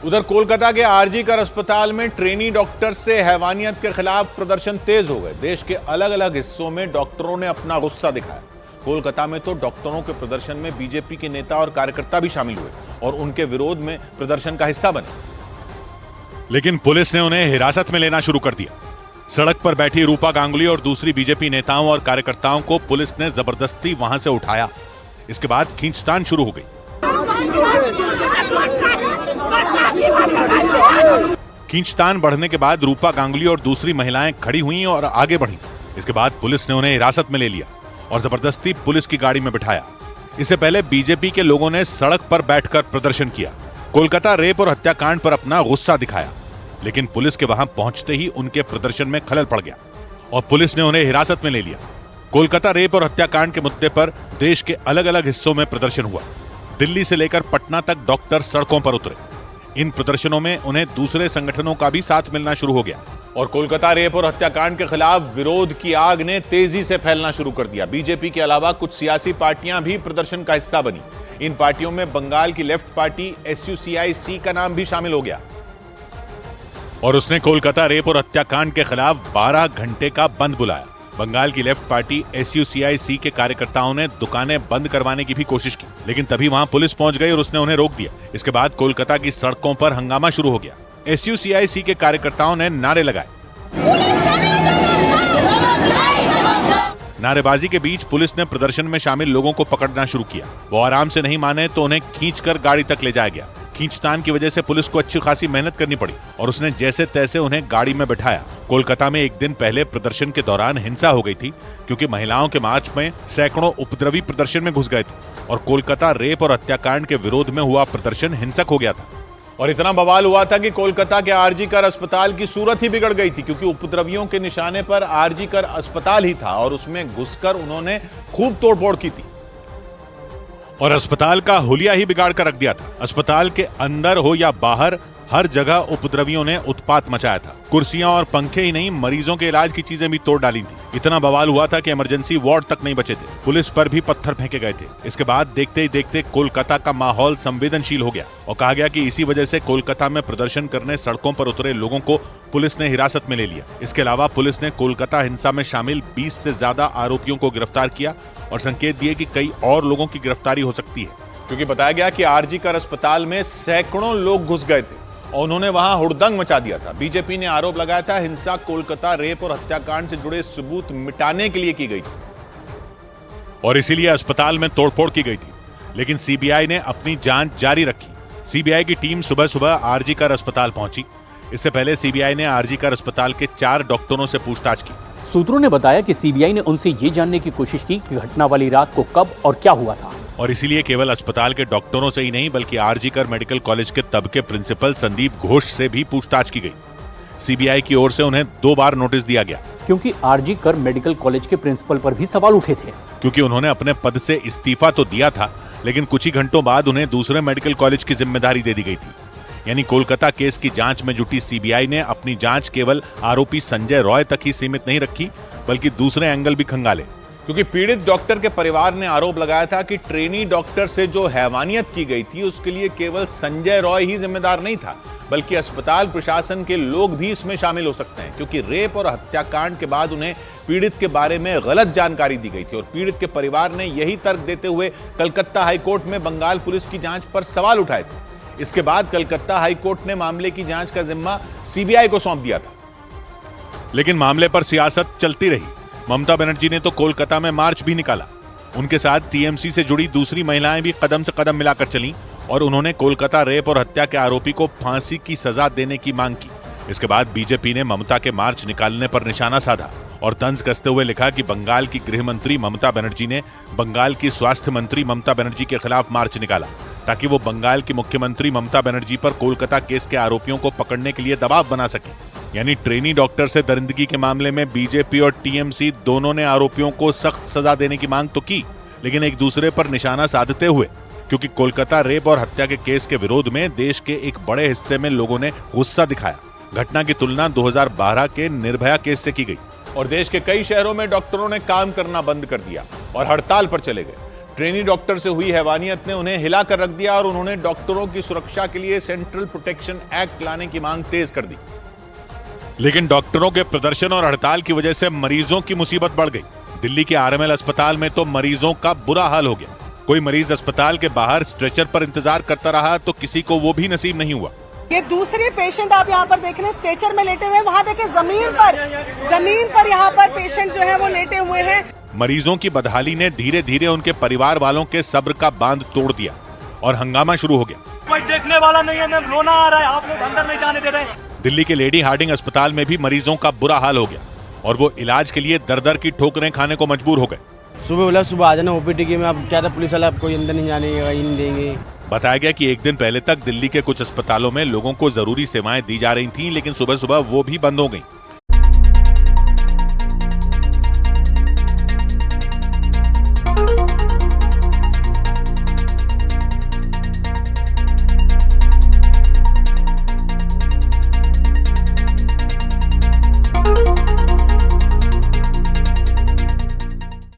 उधर कोलकाता के आरजी-कर अस्पताल में ट्रेनी डॉक्टर से हैवानियत के खिलाफ प्रदर्शन तेज हो गए। देश के अलग अलग हिस्सों में डॉक्टरों ने अपना गुस्सा दिखाया। कोलकाता में तो डॉक्टरों के प्रदर्शन में बीजेपी के नेता और कार्यकर्ता भी शामिल हुए और उनके विरोध में प्रदर्शन का हिस्सा बने। लेकिन पुलिस ने उन्हें हिरासत में लेना शुरू कर दिया। सड़क पर बैठी रूपा गांगुली और दूसरी बीजेपी नेताओं और कार्यकर्ताओं को पुलिस ने जबरदस्ती वहां से उठाया। इसके बाद खींचतान शुरू हो गई। खींचतान बढ़ने के बाद रूपा गांगुली और दूसरी महिलाएं खड़ी हुईं और आगे बढ़ीं। इसके बाद पुलिस ने उन्हें हिरासत में ले लिया और जबरदस्ती पुलिस की गाड़ी में बिठाया। इससे पहले बीजेपी के लोगों ने सड़क पर बैठकर प्रदर्शन किया, कोलकाता रेप और हत्याकांड पर अपना गुस्सा दिखाया। लेकिन पुलिस के वहां पहुंचते ही उनके प्रदर्शन में खलल पड़ गया और पुलिस ने उन्हें हिरासत में ले लिया। कोलकाता रेप और हत्याकांड के मुद्दे पर देश के अलग अलग हिस्सों में प्रदर्शन हुआ। दिल्ली से लेकर पटना तक डॉक्टर सड़कों पर उतरे। इन प्रदर्शनों में उन्हें दूसरे संगठनों का भी साथ मिलना शुरू हो गया और कोलकाता रेप और हत्याकांड के खिलाफ विरोध की आग ने तेजी से फैलना शुरू कर दिया। बीजेपी के अलावा कुछ सियासी पार्टियां भी प्रदर्शन का हिस्सा बनी। इन पार्टियों में बंगाल की लेफ्ट पार्टी SUCIC का नाम भी शामिल हो गया और उसने कोलकाता रेप और हत्याकांड के खिलाफ 12 घंटे का बंद बुलाया। बंगाल की लेफ्ट पार्टी SUCIC के कार्यकर्ताओं ने दुकानें बंद करवाने की भी कोशिश की, लेकिन तभी वहां पुलिस पहुंच गई और उसने उन्हें रोक दिया। इसके बाद कोलकाता की सड़कों पर हंगामा शुरू हो गया। SUCIC के कार्यकर्ताओं ने नारे लगाए। नारेबाजी के बीच पुलिस ने प्रदर्शन में शामिल लोगों को पकड़ना शुरू किया। वो आराम से नहीं माने तो उन्हें खींचकर गाड़ी तक ले जाया गया। खींचतान की वजह से पुलिस को अच्छी खासी मेहनत करनी पड़ी और उसने जैसे तैसे उन्हें गाड़ी में बैठाया। कोलकाता में एक दिन पहले प्रदर्शन के दौरान हिंसा हो गई थी, क्योंकि महिलाओं के मार्च में सैकड़ों उपद्रवी प्रदर्शन में घुस गए थे और कोलकाता रेप और हत्याकांड के विरोध में हुआ प्रदर्शन हिंसक हो गया था। और इतना बवाल हुआ था कि कोलकाता के आरजी-कर अस्पताल की सूरत ही बिगड़ गई थी, क्योंकि उपद्रवियों के निशाने पर आरजी-कर अस्पताल ही था और उसमें घुसकर उन्होंने खूब तोड़फोड़ की थी और अस्पताल का हुलिया ही बिगाड़ कर रख दिया था। अस्पताल के अंदर हो या बाहर हर जगह उपद्रवियों ने उत्पात मचाया था। कुर्सियां और पंखे ही नहीं, मरीजों के इलाज की चीजें भी तोड़ डाली थी। इतना बवाल हुआ था कि इमरजेंसी वार्ड तक नहीं बचे थे। पुलिस पर भी पत्थर फेंके गए थे। इसके बाद देखते ही देखते कोलकाता का माहौल संवेदनशील हो गया और कहा गया कि इसी वजह से कोलकाता में प्रदर्शन करने सड़कों पर उतरे लोगों को पुलिस ने हिरासत में ले लिया। इसके अलावा पुलिस ने कोलकाता हिंसा में शामिल 20 से ज्यादा आरोपियों को गिरफ्तार किया और संकेत दिए कि कई और लोगों की गिरफ्तारी हो सकती है, क्योंकि बताया गया कि आरजी-कर अस्पताल में सैकड़ों लोग घुस गए थे और उन्होंने वहां हुड़दंग मचा दिया था। बीजेपी ने आरोप लगाया था हिंसा कोलकाता रेप और हत्याकांड से जुड़े सबूत मिटाने के लिए की गई थी और इसीलिए अस्पताल में तोड़फोड़ की गई थी। लेकिन सीबीआई ने अपनी जांच जारी रखी। सीबीआई की टीम सुबह सुबह आरजी-कर अस्पताल पहुंची। इससे पहले सीबीआई ने आरजी-कर अस्पताल के 4 डॉक्टरों से पूछताछ की। सूत्रों ने बताया कि सीबीआई ने उनसे ये जानने की कोशिश की कि घटना वाली रात को कब और क्या हुआ था और इसीलिए केवल अस्पताल के डॉक्टरों से ही नहीं, बल्कि आरजी-कर मेडिकल कॉलेज के तब के प्रिंसिपल संदीप घोष से भी पूछताछ की गई। सीबीआई की ओर से उन्हें 2 बार नोटिस दिया गया, क्योंकि आरजी-कर मेडिकल कॉलेज के प्रिंसिपल पर भी सवाल उठे थे। क्योंकि उन्होंने अपने पद से इस्तीफा तो दिया था, लेकिन कुछ ही घंटों बाद उन्हें दूसरे मेडिकल कॉलेज की जिम्मेदारी दे दी गई थी। यानी कोलकाता केस की जांच में जुटी सीबीआई ने अपनी जांच केवल आरोपी संजय रॉय तक ही सीमित नहीं रखी, बल्कि दूसरे एंगल भी खंगाले। क्योंकि पीड़ित डॉक्टर के परिवार ने आरोप लगाया था कि ट्रेनी डॉक्टर से जो हैवानियत की गई थी उसके लिए केवल संजय रॉय ही जिम्मेदार नहीं था, बल्कि अस्पताल प्रशासन के लोग भी इसमें शामिल हो सकते हैं, क्योंकि रेप और हत्याकांड के बाद उन्हें पीड़ित के बारे में गलत जानकारी दी गई थी और पीड़ित के परिवार ने यही तर्क देते हुए कलकत्ता हाईकोर्ट में बंगाल पुलिस की जांच पर सवाल उठाए थे। इसके बाद कलकत्ता हाईकोर्ट ने मामले की जांच का जिम्मा सीबीआई को सौंप दिया था। लेकिन मामले पर सियासत चलती रही। ममता बनर्जी ने तो कोलकाता में मार्च भी निकाला। उनके साथ टीएमसी से जुड़ी दूसरी महिलाएं भी कदम से कदम मिलाकर चलीं और उन्होंने कोलकाता रेप और हत्या के आरोपी को फांसी की सजा देने की मांग की। इसके बाद बीजेपी ने ममता के मार्च निकालने पर निशाना साधा और तंज कसते हुए लिखा कि बंगाल की गृह मंत्री ममता बनर्जी ने बंगाल की स्वास्थ्य मंत्री ममता बनर्जी के खिलाफ मार्च निकाला, ताकि वो बंगाल की मुख्यमंत्री ममता बनर्जी पर कोलकाता केस के आरोपियों को पकड़ने के लिए दबाव बना सके। यानी ट्रेनी डॉक्टर से दरिंदगी के मामले में बीजेपी और टीएमसी दोनों ने आरोपियों को सख्त सजा देने की मांग तो की, लेकिन एक दूसरे पर निशाना साधते हुए, क्योंकि कोलकाता रेप और हत्या के केस के विरोध में देश के एक बड़े हिस्से में लोगों ने गुस्सा दिखाया। घटना की तुलना 2012 के निर्भया केस से की गई और देश के कई शहरों में डॉक्टरों ने काम करना बंद कर दिया और हड़ताल पर चले गए। ट्रेनी डॉक्टर से हुई हैवानियत ने उन्हें हिला कर रख दिया और उन्होंने डॉक्टरों की सुरक्षा के लिए सेंट्रल प्रोटेक्शन एक्ट लाने की मांग तेज कर दी। लेकिन डॉक्टरों के प्रदर्शन और हड़ताल की वजह से मरीजों की मुसीबत बढ़ गई। दिल्ली के आरएमएल अस्पताल में तो मरीजों का बुरा हाल हो गया। कोई मरीज अस्पताल के बाहर स्ट्रेचर पर इंतजार करता रहा तो किसी को वो भी नसीब नहीं हुआ। ये दूसरी पेशेंट आप यहाँ पर देख रहे हैं स्ट्रेचर में लेटे हुए, वहाँ देखे जमीन पर यहाँ पर पेशेंट जो है वो लेटे हुए हैं। मरीजों की बदहाली ने धीरे धीरे उनके परिवार वालों के सब्र का बांध तोड़ दिया और हंगामा शुरू हो गया। कोई देखने वाला नहीं है, मैम रोना आ रहा है, आप लोग अंदर नहीं जाने दे रहे। दिल्ली के लेडी हार्डिंग अस्पताल में भी मरीजों का बुरा हाल हो गया और वो इलाज के लिए दर दर की ठोकरें खाने को मजबूर हो गए। सुबह बोला सुबह आ जाना ओपीडी की में, अब क्या था पुलिस वाला आपको अंदर नहीं जाने नहीं देंगे। बताया गया कि एक दिन पहले तक दिल्ली के कुछ अस्पतालों में लोगों को जरूरी सेवाएं दी जा रही थीं, लेकिन सुबह सुबह वो भी बंद हो गईं।